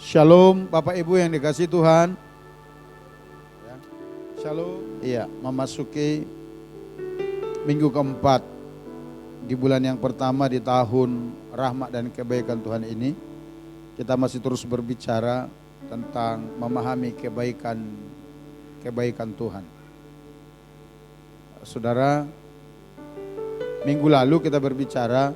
Shalom Bapak Ibu yang dikasihi Tuhan. Ya, Shalom. Iya, memasuki minggu keempat di bulan yang pertama di tahun rahmat dan kebaikan Tuhan ini. Kita masih terus berbicara tentang memahami kebaikan Tuhan. Saudara, minggu lalu kita berbicara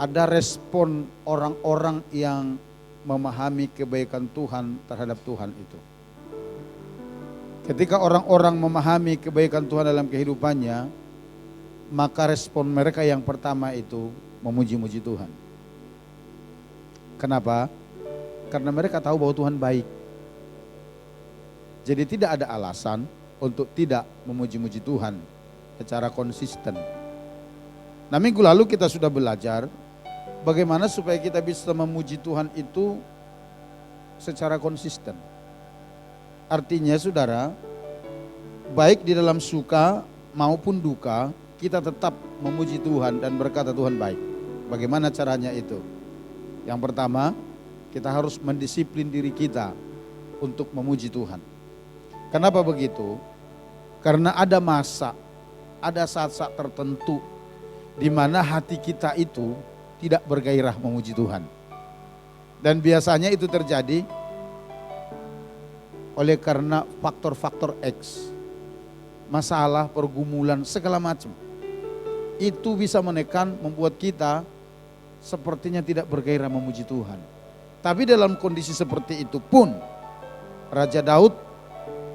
ada respon orang-orang yang memahami kebaikan Tuhan terhadap Tuhan itu. Ketika orang-orang memahami kebaikan Tuhan dalam kehidupannya, maka respon mereka yang pertama itu memuji-muji Tuhan. Kenapa? Karena mereka tahu bahwa Tuhan baik. Jadi tidak ada alasan untuk tidak memuji-muji Tuhan secara konsisten. Nah, minggu lalu kita sudah belajar bagaimana supaya kita bisa memuji Tuhan itu secara konsisten. Artinya saudara, baik di dalam suka maupun duka, kita tetap memuji Tuhan dan berkata Tuhan baik. Bagaimana caranya itu? Yang pertama, kita harus mendisiplin diri kita untuk memuji Tuhan. Kenapa begitu? Karena ada masa, ada saat-saat tertentu di mana hati kita itu tidak bergairah memuji Tuhan. Dan biasanya itu terjadi oleh karena faktor-faktor X. Masalah, pergumulan, segala macam. Itu bisa menekan, membuat kita sepertinya tidak bergairah memuji Tuhan. Tapi dalam kondisi seperti itu pun Raja Daud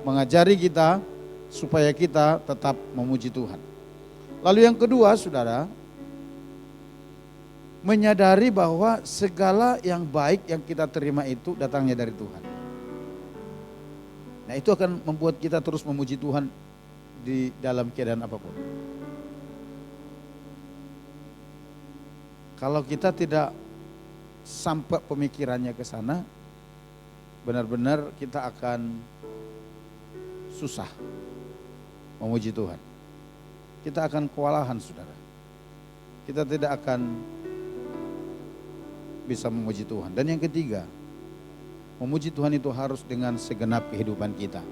mengajari kita supaya kita tetap memuji Tuhan. Lalu yang kedua, saudara, menyadari bahwa segala yang baik yang kita terima itu datangnya dari Tuhan. Nah, itu akan membuat kita terus memuji Tuhan di dalam keadaan apapun. Kalau kita tidak sampai pemikirannya ke sana, benar-benar kita akan susah memuji Tuhan. Kita akan kewalahan, saudara. Kita tidak akan bisa memuji Tuhan. Dan yang ketiga, memuji Tuhan itu harus dengan segenap kehidupan kita.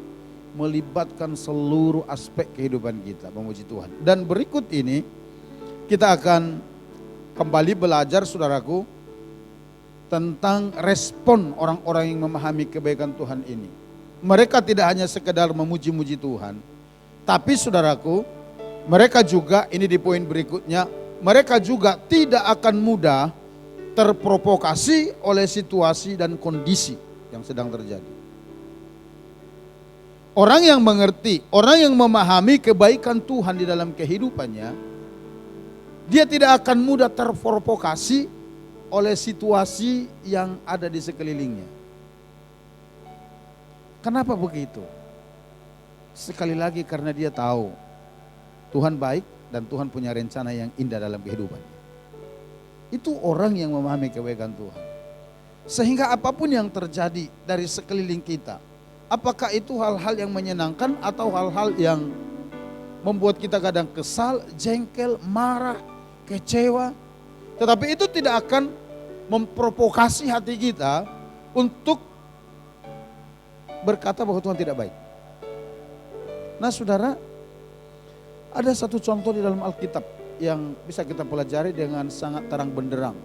Melibatkan seluruh aspek kehidupan kita memuji Tuhan. Dan berikut ini kita akan kembali belajar, saudaraku, tentang respon orang-orang yang memahami kebaikan Tuhan ini. Mereka tidak hanya sekedar memuji-muji Tuhan, tapi saudaraku, mereka juga, ini di poin berikutnya, mereka juga tidak akan mudah terprovokasi oleh situasi dan kondisi yang sedang terjadi. Orang yang mengerti, orang yang memahami kebaikan Tuhan di dalam kehidupannya, dia tidak akan mudah terprovokasi oleh situasi yang ada di sekelilingnya. Kenapa begitu? Sekali lagi karena dia tahu Tuhan baik dan Tuhan punya rencana yang indah dalam kehidupannya. Itu orang yang memahami kebaikan Tuhan. Sehingga apapun yang terjadi dari sekeliling kita, apakah itu hal-hal yang menyenangkan atau hal-hal yang membuat kita kadang kesal, jengkel, marah, kecewa, tetapi itu tidak akan memprovokasi hati kita untuk berkata bahwa Tuhan tidak baik. Nah, saudara, ada satu contoh di dalam Alkitab yang bisa kita pelajari dengan sangat terang benderang.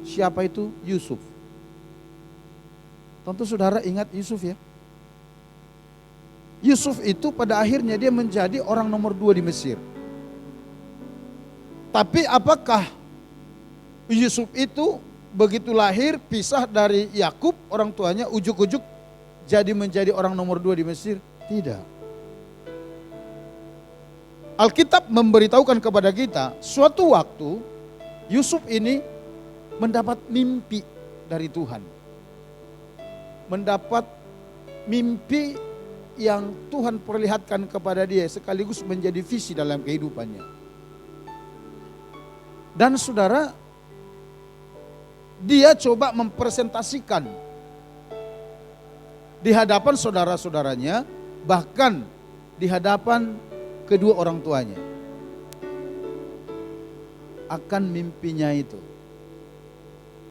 Siapa itu? Yusuf. Tentu saudara ingat Yusuf ya. Yusuf itu pada akhirnya dia menjadi orang nomor 2 di Mesir. Tapi apakah Yusuf itu begitu lahir pisah dari Yakub orang tuanya, ujuk-ujuk menjadi orang nomor 2 di Mesir? Tidak. Alkitab memberitahukan kepada kita, suatu waktu Yusuf ini mendapat mimpi dari Tuhan. Mendapat mimpi yang Tuhan perlihatkan kepada dia sekaligus menjadi visi dalam kehidupannya. Dan saudara, dia coba mempresentasikan di hadapan saudara-saudaranya, bahkan di hadapan kedua orang tuanya, akan mimpinya itu.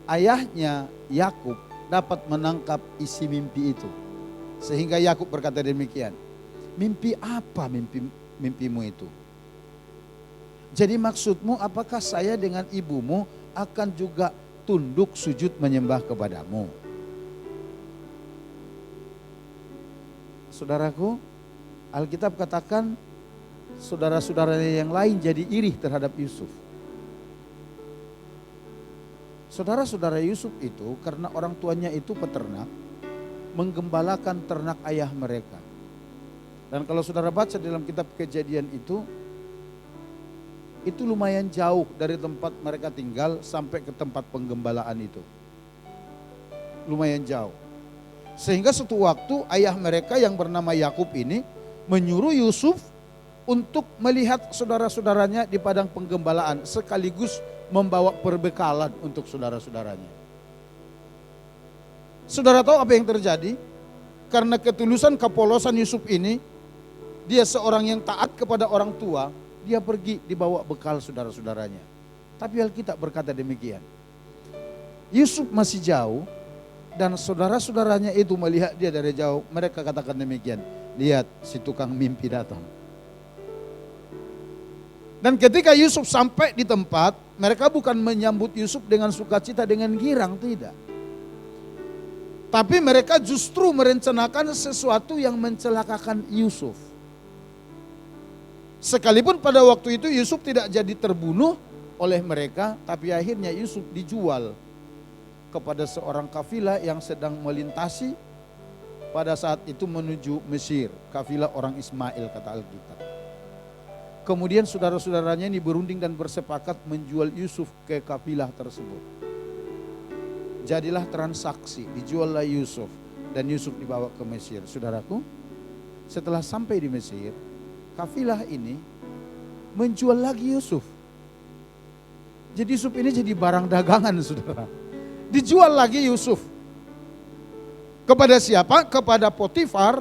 ayahnya Yakub dapat menangkap isi mimpi itu. Sehingga Yakub berkata demikian, mimpi apa mimpimu itu? Jadi maksudmu apakah saya dengan ibumu akan juga tunduk sujud menyembah kepadamu? Saudaraku, Alkitab katakan saudara-saudaranya yang lain jadi iri terhadap Yusuf. Saudara-saudara Yusuf itu karena orang tuanya itu peternak, menggembalakan ternak ayah mereka. Dan kalau saudara baca dalam kitab Kejadian itu lumayan jauh dari tempat mereka tinggal sampai ke tempat penggembalaan itu. Lumayan jauh. Sehingga suatu waktu ayah mereka yang bernama Yakub ini menyuruh Yusuf untuk melihat saudara-saudaranya di padang penggembalaan sekaligus membawa perbekalan untuk saudara-saudaranya. Saudara tahu apa yang terjadi? Karena ketulusan kepolosan Yusuf ini, dia seorang yang taat kepada orang tua, dia pergi dibawa bekal saudara-saudaranya. Tapi Alkitab berkata demikian. Yusuf masih jauh dan saudara-saudaranya itu melihat dia dari jauh, mereka katakan demikian, lihat si tukang mimpi datang. Dan ketika Yusuf sampai di tempat, mereka bukan menyambut Yusuf dengan sukacita, dengan girang, tidak. Tapi mereka justru merencanakan sesuatu yang mencelakakan Yusuf. Sekalipun pada waktu itu Yusuf tidak jadi terbunuh oleh mereka, tapi akhirnya Yusuf dijual kepada seorang kafilah yang sedang melintasi pada saat itu menuju Mesir. Kafilah orang Ismail kata Alkitab. Kemudian saudara-saudaranya ini berunding dan bersepakat menjual Yusuf ke kafilah tersebut. Jadilah transaksi, dijuallah Yusuf dan Yusuf dibawa ke Mesir. Saudaraku, setelah sampai di Mesir, kafilah ini menjual lagi Yusuf. Jadi Yusuf ini jadi barang dagangan, saudara. Dijual lagi Yusuf. Kepada siapa? Kepada Potifar,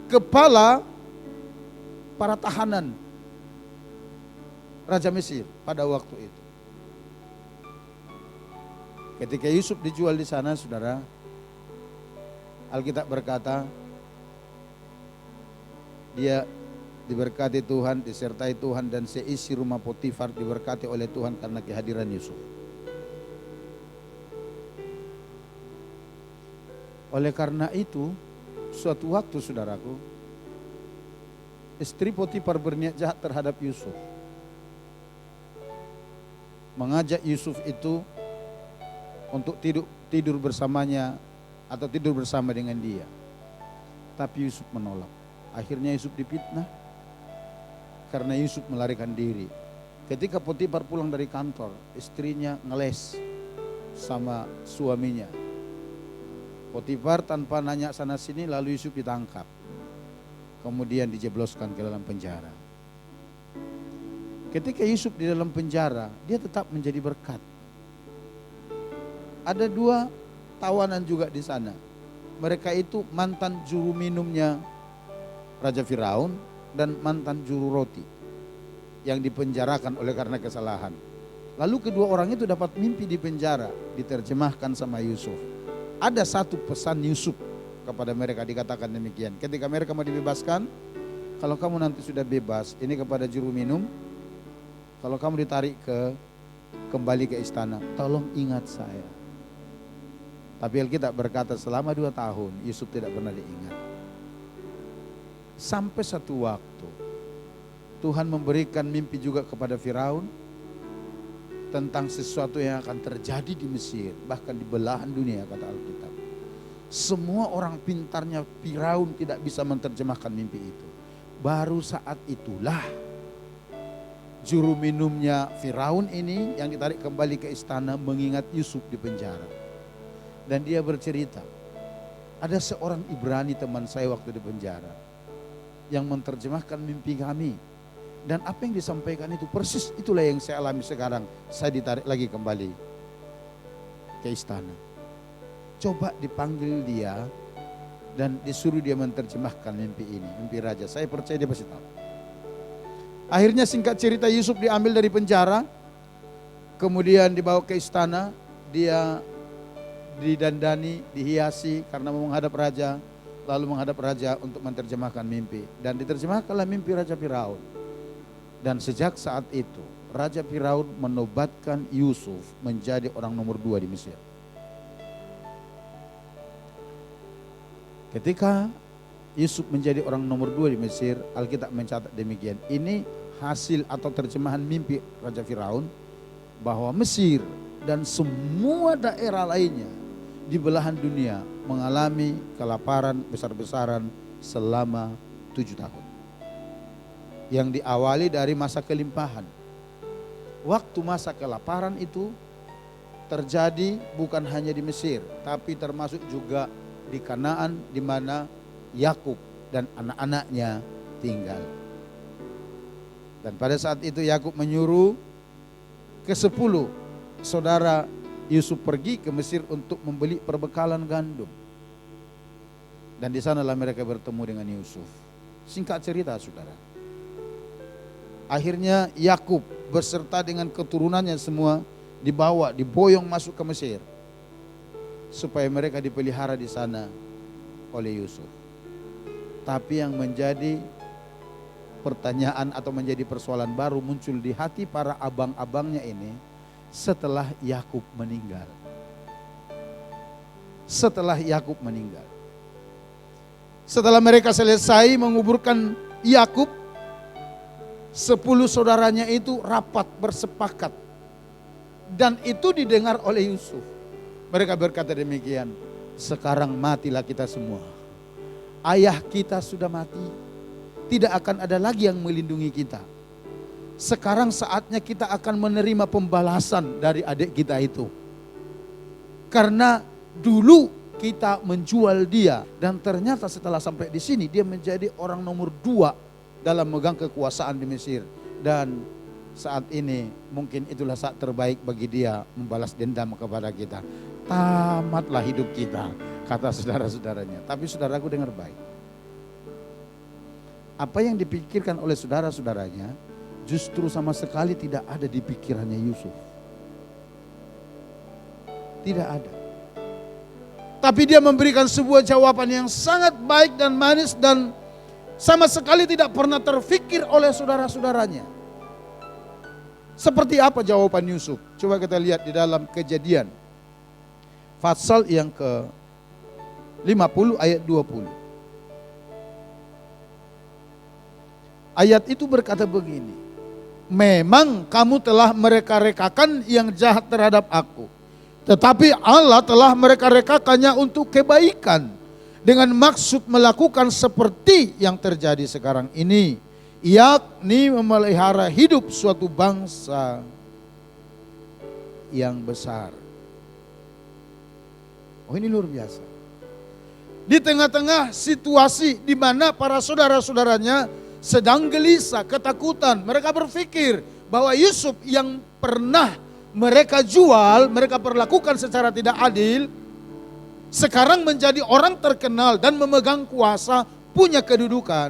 kepala para tahanan Raja Mesir pada waktu itu. Ketika Yusuf dijual di sana, saudara, Alkitab berkata, dia diberkati Tuhan, disertai Tuhan, dan seisi rumah Potifar diberkati oleh Tuhan karena kehadiran Yusuf. Oleh karena itu, suatu waktu saudaraku, istri Potifar berniat jahat terhadap Yusuf. Mengajak Yusuf itu untuk tidur bersamanya atau tidur bersama dengan dia. Tapi Yusuf menolak. Akhirnya Yusuf difitnah karena Yusuf melarikan diri. Ketika Potifar pulang dari kantor, istrinya ngeles sama suaminya. Potifar tanpa nanya sana sini, lalu Yusuf ditangkap. Kemudian dijebloskan ke dalam penjara. Ketika Yusuf di dalam penjara, dia tetap menjadi berkat. Ada dua tawanan juga di sana. Mereka itu mantan juru minumnya Raja Firaun dan mantan juru roti yang dipenjarakan oleh karena kesalahan. Lalu kedua orang itu dapat mimpi di penjara, diterjemahkan sama Yusuf. Ada satu pesan Yusuf kepada mereka, dikatakan demikian. Ketika mereka mau dibebaskan, kalau kamu nanti sudah bebas, ini kepada juru minum, kalau kamu ditarik kembali ke istana, tolong ingat saya. Tapi Alkitab berkata selama 2 tahun Yusuf tidak pernah diingat. Sampai satu waktu Tuhan memberikan mimpi juga kepada Firaun tentang sesuatu yang akan terjadi di Mesir, bahkan di belahan dunia kata Alkitab. Semua orang pintarnya Firaun tidak bisa menerjemahkan mimpi itu. Baru saat itulah juru minumnya Firaun ini yang ditarik kembali ke istana mengingat Yusuf di penjara. Dan dia bercerita, ada seorang Ibrani teman saya waktu di penjara yang menerjemahkan mimpi kami. Dan apa yang disampaikan itu persis itulah yang saya alami sekarang. Saya ditarik lagi kembali ke istana. Coba dipanggil dia dan disuruh dia menerjemahkan mimpi ini, mimpi raja. Saya percaya dia pasti tahu. Akhirnya singkat cerita Yusuf diambil dari penjara, kemudian dibawa ke istana, dia didandani, dihiasi karena mau menghadap raja, lalu menghadap raja untuk menerjemahkan mimpi. Dan diterjemahkanlah mimpi Raja Firaun. Dan sejak saat itu, Raja Firaun menobatkan Yusuf menjadi orang nomor 2 di Mesir. Ketika Yusuf menjadi orang nomor 2 di Mesir, Alkitab mencatat demikian. Ini hasil atau terjemahan mimpi Raja Firaun bahwa Mesir dan semua daerah lainnya di belahan dunia mengalami kelaparan besar-besaran selama 7 tahun. Yang diawali dari masa kelimpahan. Waktu masa kelaparan itu terjadi bukan hanya di Mesir, tapi termasuk juga di Kanaan di mana Yakub dan anak-anaknya tinggal. Dan pada saat itu Yakub menyuruh ke-10 saudara Yusuf pergi ke Mesir untuk membeli perbekalan gandum. Dan di sanalah mereka bertemu dengan Yusuf. Singkat cerita saudara. Akhirnya Yakub beserta dengan keturunannya semua diboyong masuk ke Mesir. Supaya mereka dipelihara di sana oleh Yusuf. Tapi yang menjadi pertanyaan atau menjadi persoalan baru muncul di hati para abang-abangnya ini setelah Yakub meninggal. Setelah Yakub meninggal. Setelah mereka selesai menguburkan Yakub, 10 saudaranya itu rapat bersepakat. Dan itu didengar oleh Yusuf. Mereka berkata demikian, sekarang matilah kita semua. Ayah kita sudah mati, tidak akan ada lagi yang melindungi kita. Sekarang saatnya kita akan menerima pembalasan dari adik kita itu. Karena dulu kita menjual dia dan ternyata setelah sampai di sini dia menjadi orang nomor 2 dalam megang kekuasaan di Mesir. Dan saat ini mungkin itulah saat terbaik bagi dia membalas dendam kepada kita. Tamatlah hidup kita, kata saudara-saudaranya. Tapi saudaraku dengar baik. Apa yang dipikirkan oleh saudara-saudaranya justru sama sekali tidak ada di pikirannya Yusuf. Tidak ada. Tapi dia memberikan sebuah jawaban yang sangat baik dan manis dan sama sekali tidak pernah terfikir oleh saudara-saudaranya. Seperti apa jawaban Yusuf? Coba kita lihat di dalam Kejadian. Pasal yang ke-50 ayat 20. Ayat itu berkata begini. Memang kamu telah mereka-rekakan yang jahat terhadap aku. Tetapi Allah telah mereka-rekakannya untuk kebaikan. Dengan maksud melakukan seperti yang terjadi sekarang ini. Yakni memelihara hidup suatu bangsa yang besar. Oh ini luar biasa. Di tengah-tengah situasi di mana para saudara-saudaranya sedang gelisah, ketakutan. Mereka berpikir bahwa Yusuf yang pernah mereka jual, mereka perlakukan secara tidak adil, sekarang menjadi orang terkenal dan memegang kuasa, punya kedudukan.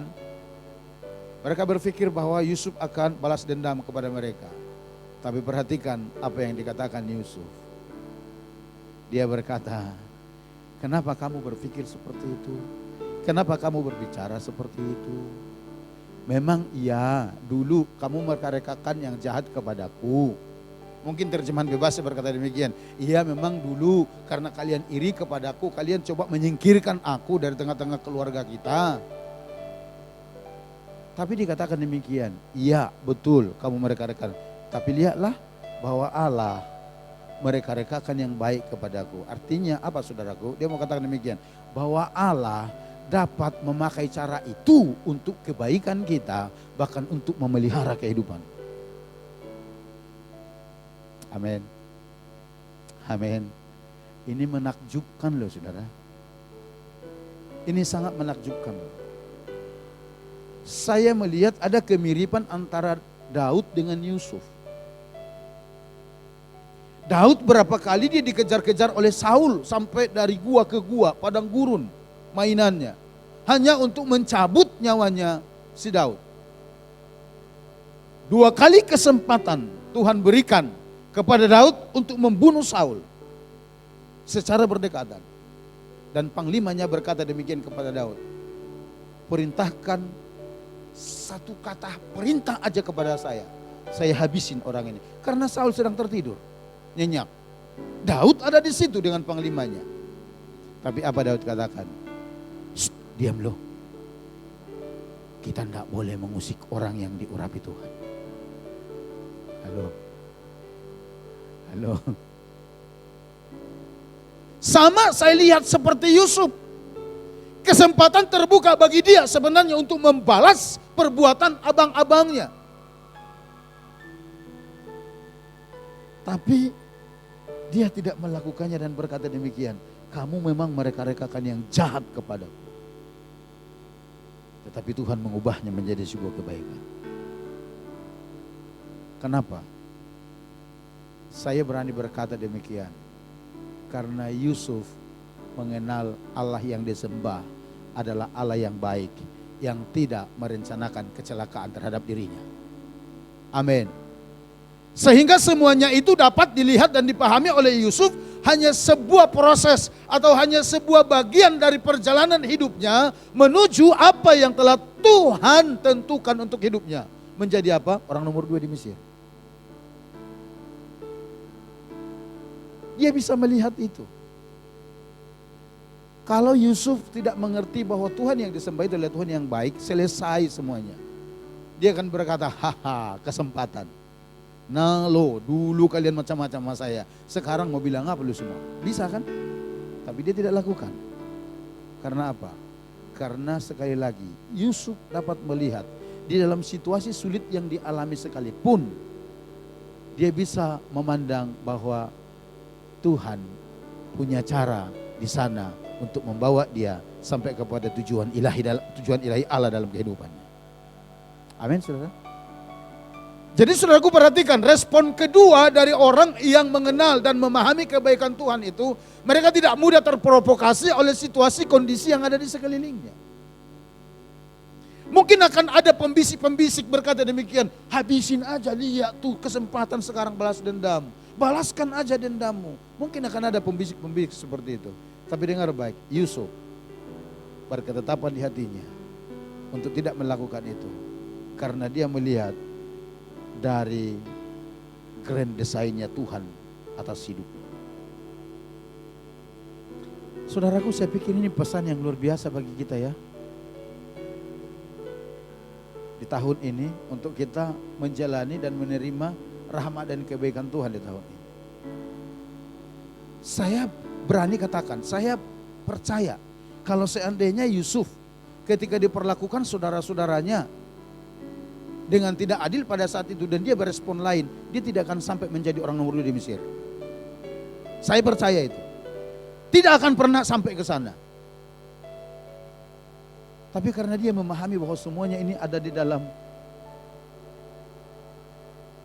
Mereka berpikir bahwa Yusuf akan balas dendam kepada mereka. Tapi perhatikan apa yang dikatakan Yusuf. Dia berkata, kenapa kamu berpikir seperti itu? Kenapa kamu berbicara seperti itu? Memang iya, dulu kamu mereka-rekakan yang jahat kepadaku. Mungkin terjemahan bebas berkata demikian. Iya memang dulu karena kalian iri kepadaku, kalian coba menyingkirkan aku dari tengah-tengah keluarga kita. Tapi dikatakan demikian, iya betul kamu mereka-rekakan. Tapi lihatlah bahwa Allah mereka-rekakan yang baik kepadaku. Artinya apa saudaraku? Dia mau katakan demikian, bahwa Allah dapat memakai cara itu untuk kebaikan kita, bahkan untuk memelihara kehidupan. Amin. Amin. Ini menakjubkan loh saudara. Ini sangat menakjubkan. Saya melihat ada kemiripan antara Daud dengan Yusuf. Daud berapa kali dia dikejar-kejar oleh Saul sampai dari gua ke gua, padang gurun mainannya. Hanya untuk mencabut nyawanya si Daud. 2 kali kesempatan Tuhan berikan kepada Daud untuk membunuh Saul. secara berdekatan. Dan panglimanya berkata demikian kepada Daud, perintahkan satu kata perintah aja kepada saya habisin orang ini. Karena Saul sedang tertidur, nyenyak. Daud ada di situ dengan panglimanya. Tapi apa Daud katakan? Diam loh. Kita tidak boleh mengusik orang yang diurapi Tuhan. Halo. Sama saya lihat seperti Yusuf. Kesempatan terbuka bagi dia sebenarnya untuk membalas perbuatan abang-abangnya. Tapi dia tidak melakukannya dan berkata demikian, kamu memang mereka-rekakan yang jahat kepadaku. Tetapi Tuhan mengubahnya menjadi sebuah kebaikan. Kenapa? Saya berani berkata demikian. Karena Yusuf mengenal Allah yang disembah adalah Allah yang baik, yang tidak merencanakan kecelakaan terhadap dirinya. Amin. Sehingga semuanya itu dapat dilihat dan dipahami oleh Yusuf hanya sebuah proses atau hanya sebuah bagian dari perjalanan hidupnya menuju apa yang telah Tuhan tentukan untuk hidupnya. Menjadi apa? Orang nomor 2 di Mesir. Dia bisa melihat itu. Kalau Yusuf tidak mengerti bahwa Tuhan yang disembah itu adalah Tuhan yang baik, selesai semuanya. Dia akan berkata, haha, kesempatan. Nah lo, dulu kalian macam-macam sama saya. Sekarang mau bilang apa lu semua? Bisa kan? Tapi dia tidak lakukan. Karena apa? Karena sekali lagi, Yusuf dapat melihat di dalam situasi sulit yang dialami sekalipun, dia bisa memandang bahwa Tuhan punya cara di sana untuk membawa dia sampai kepada tujuan ilahi Allah dalam kehidupannya. Amin, saudara. Jadi saudaraku perhatikan respon kedua dari orang yang mengenal dan memahami kebaikan Tuhan itu, mereka tidak mudah terprovokasi oleh situasi kondisi yang ada di sekelilingnya. Mungkin akan ada pembisik-pembisik berkata demikian, habisin aja, lihat tuh kesempatan sekarang balas dendam. Balaskan aja dendammu. Mungkin akan ada pembisik-pembisik seperti itu. Tapi dengar baik, Yusuf berketetapan di hatinya untuk tidak melakukan itu. Karena dia melihat dari grand desainnya Tuhan atas hidupnya. Saudaraku, saya pikir ini pesan yang luar biasa bagi kita ya. Di tahun ini untuk kita menjalani dan menerima rahmat dan kebaikan Tuhan di tahun ini. Saya berani katakan, saya percaya kalau seandainya Yusuf ketika diperlakukan saudara-saudaranya dengan tidak adil pada saat itu dan dia berespon lain, dia tidak akan sampai menjadi orang nomor 2 di Mesir. Saya percaya itu. Tidak akan pernah sampai ke sana. Tapi karena dia memahami bahwa semuanya ini ada di dalam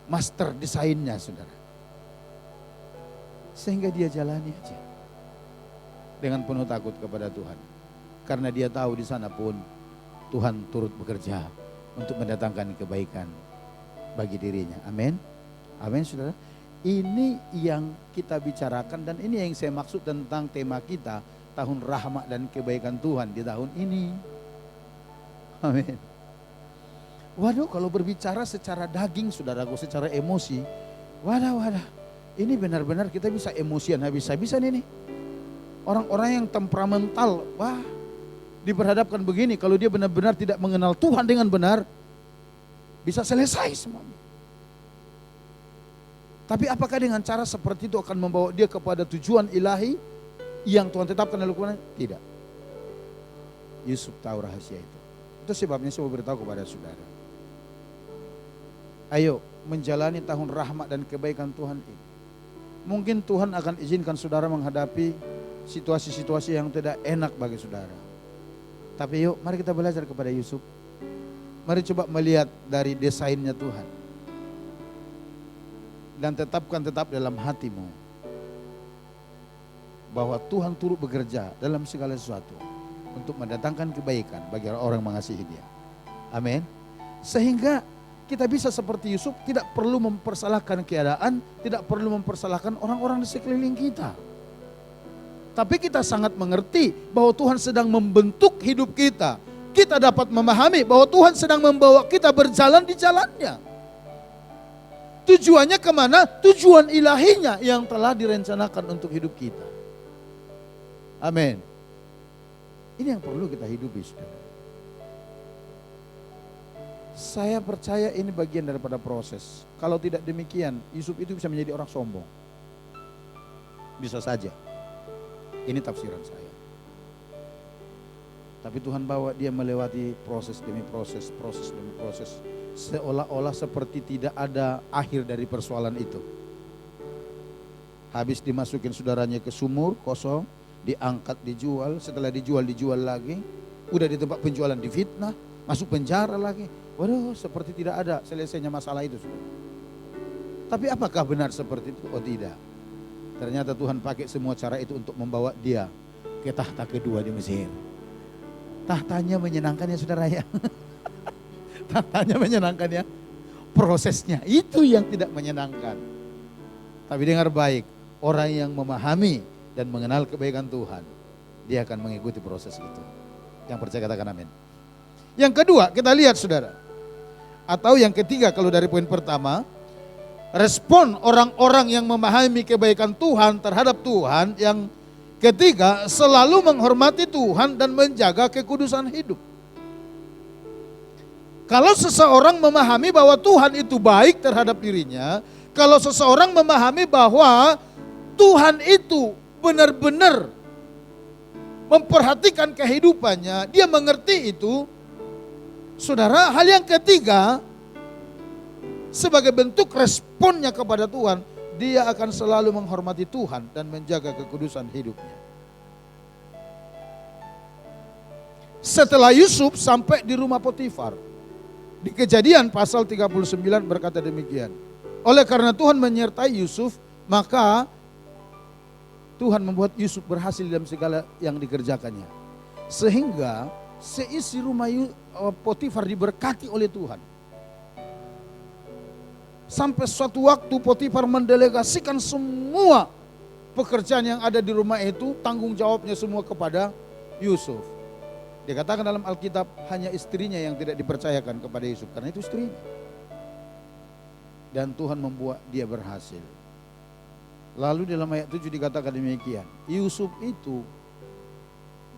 master desainnya, saudara. Sehingga dia jalani aja dengan penuh takut kepada Tuhan. Karena dia tahu di sana pun Tuhan turut bekerja untuk mendatangkan kebaikan bagi dirinya. Amin. Amin, saudara. Ini yang kita bicarakan dan ini yang saya maksud tentang tema kita, tahun rahmat dan kebaikan Tuhan di tahun ini. Amin. Waduh, kalau berbicara secara daging, saudaraku, secara emosi, wadah. Ini benar-benar kita bisa emosian habis-habisan ini. Orang-orang yang temperamental, wah, diperhadapkan begini, kalau dia benar-benar tidak mengenal Tuhan dengan benar, bisa selesai semuanya. Tapi apakah dengan cara seperti itu akan membawa dia kepada tujuan ilahi yang Tuhan tetapkan dalam Al-Quran? Tidak. Yusuf tahu rahasia itu. Itu sebabnya saya mau beritahu kepada saudara. Ayo menjalani tahun rahmat dan kebaikan Tuhan ini. Mungkin Tuhan akan izinkan saudara menghadapi situasi-situasi yang tidak enak bagi saudara. Tapi yuk mari kita belajar kepada Yusuf. Mari coba melihat dari desainnya Tuhan. Dan tetap dalam hatimu bahwa Tuhan turut bekerja dalam segala sesuatu untuk mendatangkan kebaikan bagi orang mengasihi Dia. Amin. Sehingga kita bisa seperti Yusuf, tidak perlu mempersalahkan keadaan, tidak perlu mempersalahkan orang-orang di sekeliling kita. Tapi kita sangat mengerti bahwa Tuhan sedang membentuk hidup kita. Kita dapat memahami bahwa Tuhan sedang membawa kita berjalan di jalannya. Tujuannya kemana? Tujuan ilahinya yang telah direncanakan untuk hidup kita. Amin. Ini yang perlu kita hidupi, saudara. Saya percaya ini bagian daripada proses. Kalau tidak demikian, Yusuf itu bisa menjadi orang sombong. Bisa saja. Ini tafsiran saya. Tapi Tuhan bawa dia melewati proses demi proses, proses demi proses. Seolah-olah seperti tidak ada akhir dari persoalan itu. Habis dimasukin saudaranya ke sumur, kosong, diangkat, dijual, setelah dijual lagi. Udah di tempat penjualan difitnah, masuk penjara lagi. Waduh, seperti tidak ada selesainya masalah itu. Tapi apakah benar seperti itu? Oh tidak. Ternyata Tuhan pakai semua cara itu untuk membawa dia ke tahta kedua di Mesir. Tahtanya menyenangkan ya saudara ya. Tahtanya menyenangkan ya. Prosesnya itu yang tidak menyenangkan. Tapi dengar baik, orang yang memahami dan mengenal kebaikan Tuhan, dia akan mengikuti proses itu. Yang percaya katakan amin. Yang kedua kita lihat saudara. Atau yang ketiga kalau dari poin pertama, respon orang-orang yang memahami kebaikan Tuhan terhadap Tuhan. Yang ketiga, selalu menghormati Tuhan dan menjaga kekudusan hidup. Kalau seseorang memahami bahwa Tuhan itu baik terhadap dirinya, kalau seseorang memahami bahwa Tuhan itu benar-benar memperhatikan kehidupannya, dia mengerti itu. Saudara, hal yang ketiga, sebagai bentuk responnya kepada Tuhan, dia akan selalu menghormati Tuhan dan menjaga kekudusan hidupnya. Setelah Yusuf sampai di rumah Potifar, di Kejadian pasal 39 berkata demikian. Oleh karena Tuhan menyertai Yusuf, maka Tuhan membuat Yusuf berhasil dalam segala yang dikerjakannya. Sehingga seisi rumah Potifar diberkati oleh Tuhan. Sampai suatu waktu Potifar mendelegasikan semua pekerjaan yang ada di rumah itu, tanggung jawabnya semua kepada Yusuf. Dikatakan dalam Alkitab hanya istrinya yang tidak dipercayakan kepada Yusuf, karena itu istrinya. Dan Tuhan membuat dia berhasil. Lalu dalam ayat 7 dikatakan demikian, Yusuf itu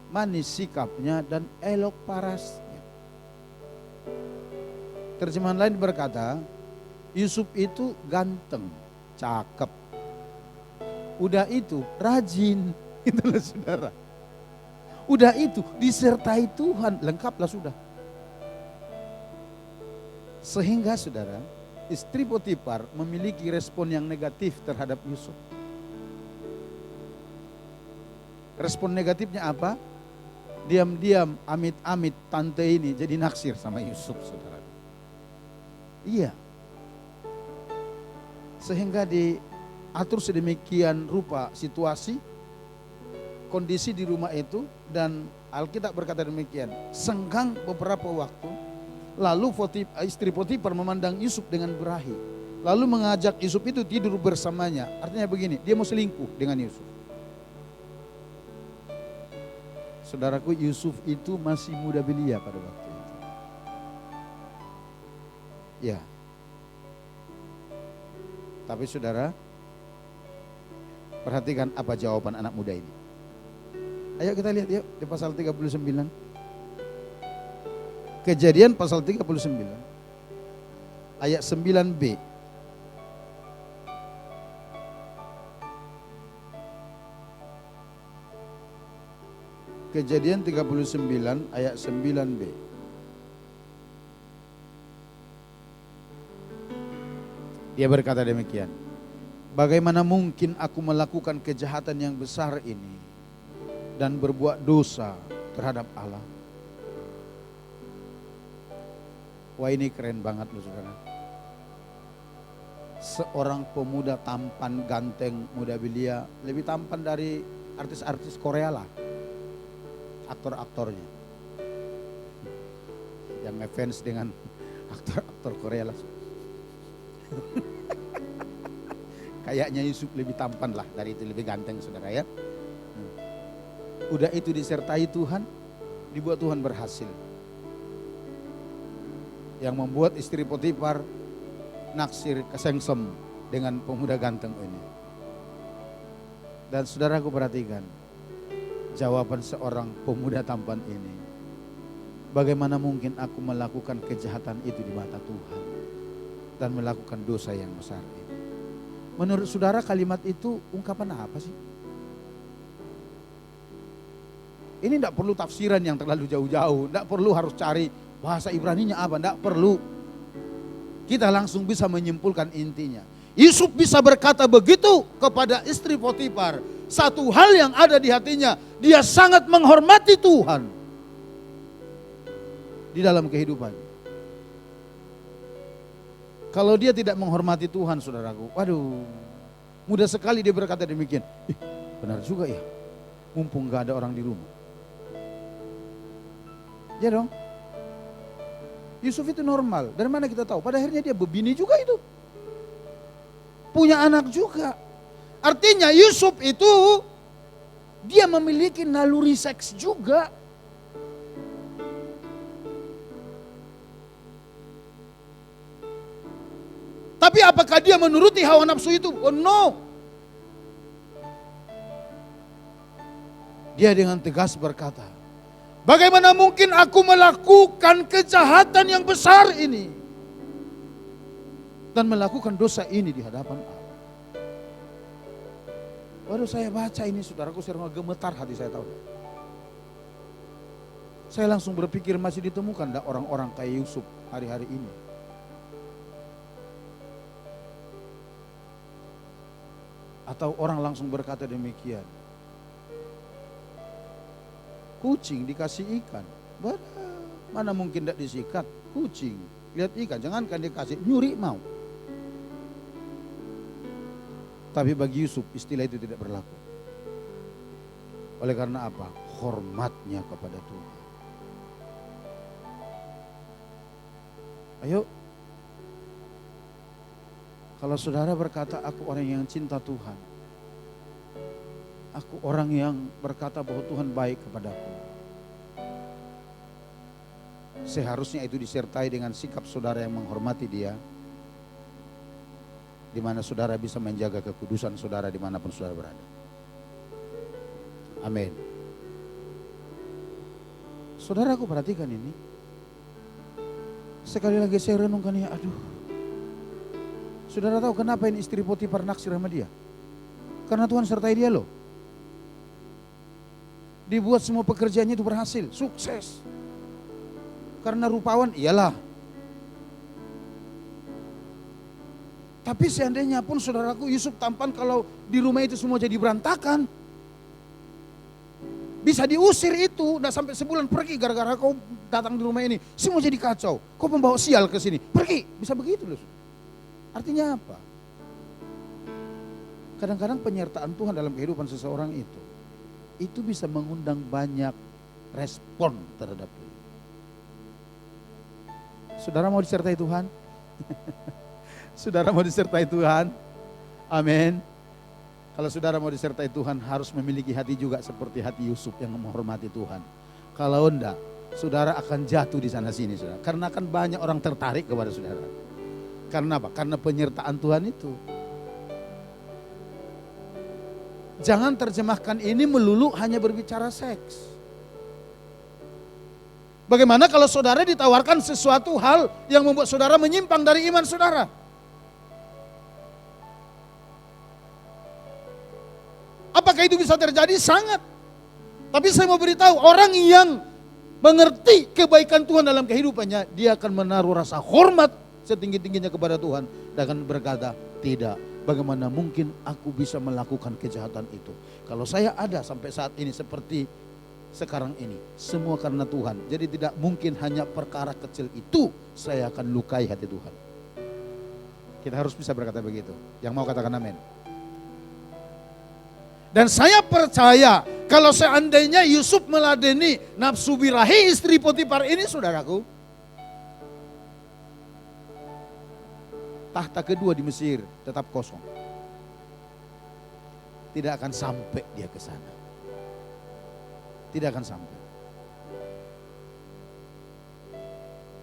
manis sikapnya dan elok parasnya. Terjemahan lain berkata, Yusuf itu ganteng, cakep. Udah itu rajin, itulah saudara. Udah itu disertai Tuhan, lengkaplah sudah. Sehingga saudara, istri Potifar memiliki respon yang negatif terhadap Yusuf. Respon negatifnya apa? Diam-diam, amit-amit tante ini jadi naksir sama Yusuf, saudara. Iya. Sehingga diatur sedemikian rupa situasi, kondisi di rumah itu, dan Alkitab berkata demikian. Senggang beberapa waktu, lalu istri Potifar memandang Yusuf dengan berahi. Lalu mengajak Yusuf itu tidur bersamanya. Artinya begini, dia mau selingkuh dengan Yusuf. Saudaraku, Yusuf itu masih muda belia pada waktu itu. Ya. Tapi saudara, perhatikan apa jawaban anak muda ini. Ayo kita lihat yuk di pasal 39. Kejadian pasal 39 ayat 9b. Kejadian 39 ayat 9b. Dia berkata demikian. Bagaimana mungkin aku melakukan kejahatan yang besar ini dan berbuat dosa terhadap Allah? Wah, ini keren banget loh saudara. Seorang pemuda tampan, ganteng, muda belia, lebih tampan dari artis-artis Korea lah. Aktor-aktornya. Yang ngefans dengan aktor-aktor Korea lah. Kayaknya Yusuf lebih tampan lah dari itu, lebih ganteng saudara ya. Udah itu disertai Tuhan, dibuat Tuhan berhasil. Yang membuat istri Potifar naksir kesengsem dengan pemuda ganteng ini. Dan saudaraku perhatikan jawaban seorang pemuda tampan ini. Bagaimana mungkin aku melakukan kejahatan itu di mata Tuhan dan melakukan dosa yang besar ini? Menurut saudara kalimat itu ungkapan apa sih? Ini tidak perlu tafsiran yang terlalu jauh-jauh, tidak perlu harus cari bahasa Ibraninya apa, tidak perlu. Kita langsung bisa menyimpulkan intinya. Yusuf bisa berkata begitu kepada istri Potifar. Satu hal yang ada di hatinya, dia sangat menghormati Tuhan di dalam kehidupan. Kalau dia tidak menghormati Tuhan, saudaraku, waduh, mudah sekali dia berkata demikian. Benar juga ya, mumpung gak ada orang di rumah. Ya dong. Yusuf itu normal. Dari mana kita tahu? Pada akhirnya dia bebini juga itu. Punya anak juga. Artinya Yusuf itu dia memiliki naluri seks juga. Tapi apakah dia menuruti hawa nafsu itu? Oh no. Dia dengan tegas berkata, bagaimana mungkin aku melakukan kejahatan yang besar ini dan melakukan dosa ini di hadapan Allah. Waduh, saya baca ini saudaraku, saya gemetar hati saya tahu. Saya langsung berpikir masih ditemukan enggak orang-orang kayak Yusuf hari-hari ini. Atau orang langsung berkata demikian. Kucing dikasih ikan, mana mungkin tidak disikat? Kucing, lihat ikan, jangankan dikasih, nyuri mau. Tapi bagi Yusuf istilah itu tidak berlaku. Oleh karena apa? Hormatnya kepada Tuhan. Ayo, kalau saudara berkata aku orang yang cinta Tuhan, aku orang yang berkata bahwa Tuhan baik kepadaku, seharusnya itu disertai dengan sikap saudara yang menghormati dia, di mana saudara bisa menjaga kekudusan saudara dimanapun saudara berada. Amin. Saudaraku perhatikan ini. Sekali lagi saya renungkan ya, aduh. Saudara tahu kenapa ini istri Potifar naksir sama dia? Karena Tuhan sertai dia loh. Dibuat semua pekerjaannya itu berhasil, sukses. Karena rupawan, iyalah. Tapi seandainya pun saudaraku Yusuf tampan kalau di rumah itu semua jadi berantakan. Bisa diusir itu, udah sampai sebulan pergi gara-gara kau datang di rumah ini. Semua jadi kacau, kau pembawa sial ke sini, pergi. Bisa begitu loh. Artinya apa? Kadang-kadang penyertaan Tuhan dalam kehidupan seseorang itu bisa mengundang banyak respon terhadap Tuhan. Saudara mau disertai Tuhan? Saudara mau disertai Tuhan? Amin. Kalau saudara mau disertai Tuhan harus memiliki hati juga seperti hati Yusuf yang menghormati Tuhan. Kalau enggak, saudara akan jatuh di sana sini saudara. Karena akan banyak orang tertarik kepada saudara. Karena apa? Karena penyertaan Tuhan itu. Jangan terjemahkan ini melulu hanya berbicara seks. Bagaimana kalau saudara ditawarkan sesuatu hal yang membuat saudara menyimpang dari iman saudara? Apakah itu bisa terjadi? Sangat. Tapi saya mau beritahu, orang yang mengerti kebaikan Tuhan dalam kehidupannya, dia akan menaruh rasa hormat setinggi-tingginya kepada Tuhan dan akan berkata, tidak, bagaimana mungkin aku bisa melakukan kejahatan itu? Kalau saya ada sampai saat ini seperti sekarang ini, semua karena Tuhan. Jadi tidak mungkin hanya perkara kecil itu saya akan lukai hati Tuhan. Kita harus bisa berkata begitu. Yang mau katakan amin. Dan saya percaya kalau seandainya Yusuf meladeni nafsu birahi istri Potifar ini, saudaraku, tahta kedua di Mesir tetap kosong. Tidak akan sampai dia ke sana. Tidak akan sampai.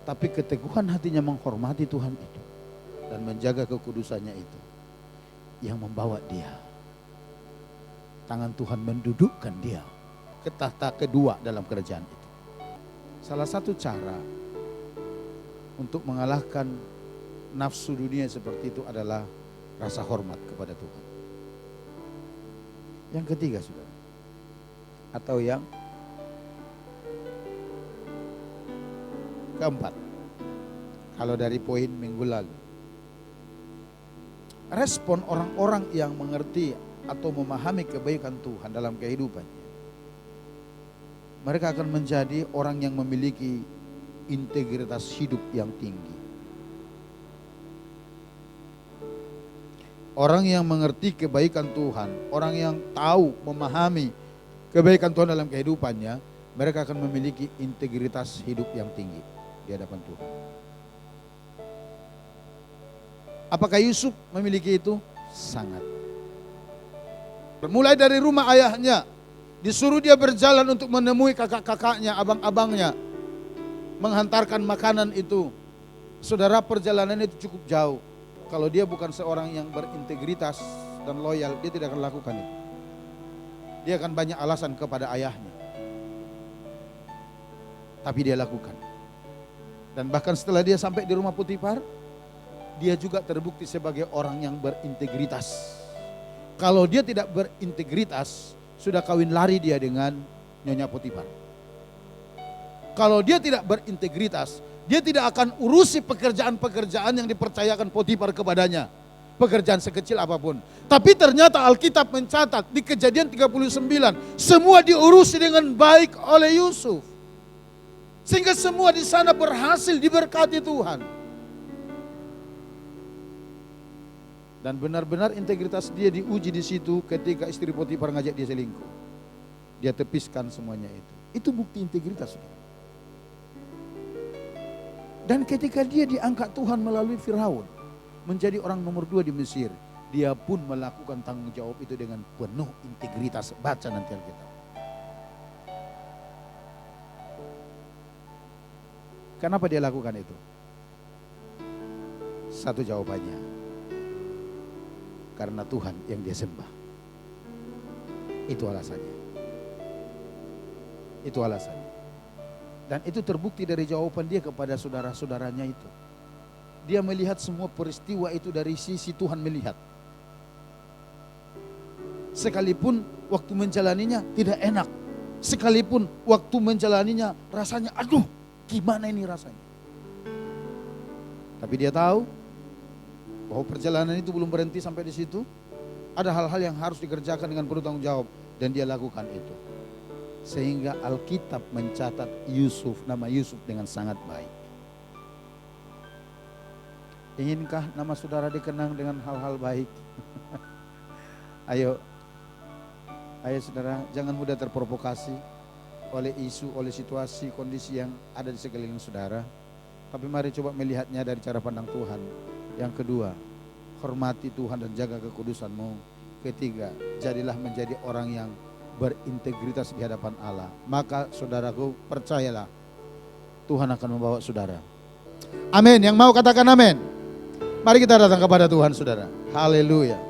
Tapi keteguhan hatinya menghormati Tuhan itu dan menjaga kekudusannya itu yang membawa dia. Tangan Tuhan mendudukkan dia ke tahta kedua dalam kerajaan itu. Salah satu cara untuk mengalahkan nafsu dunia seperti itu adalah rasa hormat kepada Tuhan. Yang ketiga, saudara, atau yang keempat, kalau dari poin minggu lalu, respon orang-orang yang mengerti atau memahami kebaikan Tuhan dalam kehidupannya, mereka akan menjadi orang yang memiliki integritas hidup yang tinggi. Orang yang mengerti kebaikan Tuhan, orang yang tahu, memahami kebaikan Tuhan dalam kehidupannya, mereka akan memiliki integritas hidup yang tinggi di hadapan Tuhan. Apakah Yusuf memiliki itu? Sangat. Mulai dari rumah ayahnya, disuruh dia berjalan untuk menemui kakak-kakaknya, abang-abangnya, menghantarkan makanan itu. Saudara, perjalanan itu cukup jauh. Kalau dia bukan seorang yang berintegritas dan loyal, dia tidak akan lakukan itu. Dia akan banyak alasan kepada ayahnya. Tapi dia lakukan. Dan bahkan setelah dia sampai di rumah Potifar, dia juga terbukti sebagai orang yang berintegritas. Kalau dia tidak berintegritas, sudah kawin lari dia dengan Nyonya Potifar. Kalau dia tidak berintegritas, dia tidak akan urusi pekerjaan-pekerjaan yang dipercayakan Potifar kepadanya. Pekerjaan sekecil apapun. Tapi ternyata Alkitab mencatat di Kejadian 39, semua diurusi dengan baik oleh Yusuf. Sehingga semua di sana berhasil diberkati Tuhan. Dan benar-benar integritas dia diuji di situ ketika istri Potifar ngajak dia selingkuh. Dia tepiskan semuanya itu. Itu bukti integritas. Dan ketika dia diangkat Tuhan melalui Firaun, menjadi orang nomor 2 di Mesir, dia pun melakukan tanggung jawab itu dengan penuh integritas. Baca nanti Alkitab. Kenapa dia lakukan itu? Satu jawabannya, karena Tuhan yang dia sembah. Itu alasannya. Itu alasannya. Dan itu terbukti dari jawaban dia kepada saudara-saudaranya itu. Dia melihat semua peristiwa itu dari sisi Tuhan melihat. Sekalipun waktu menjalaninya tidak enak. Sekalipun waktu menjalaninya rasanya, aduh gimana ini rasanya. Tapi dia tahu bahwa perjalanan itu belum berhenti sampai di situ. Ada hal-hal yang harus dikerjakan dengan penuh tanggung jawab. Dan dia lakukan itu. Sehingga Alkitab mencatat Yusuf, nama Yusuf dengan sangat baik. Inginkah nama saudara dikenang dengan hal-hal baik? Ayo saudara, jangan mudah terprovokasi oleh isu, oleh situasi, kondisi yang ada di sekeliling saudara. Tapi mari coba melihatnya dari cara pandang Tuhan. Yang kedua, hormati Tuhan dan jaga kekudusanmu. Ketiga, jadilah menjadi orang yang berintegritas di hadapan Allah. Maka saudaraku, percayalah, Tuhan akan membawa saudara. Amin. Yang mau katakan amin. Mari kita datang kepada Tuhan, saudara. Haleluya.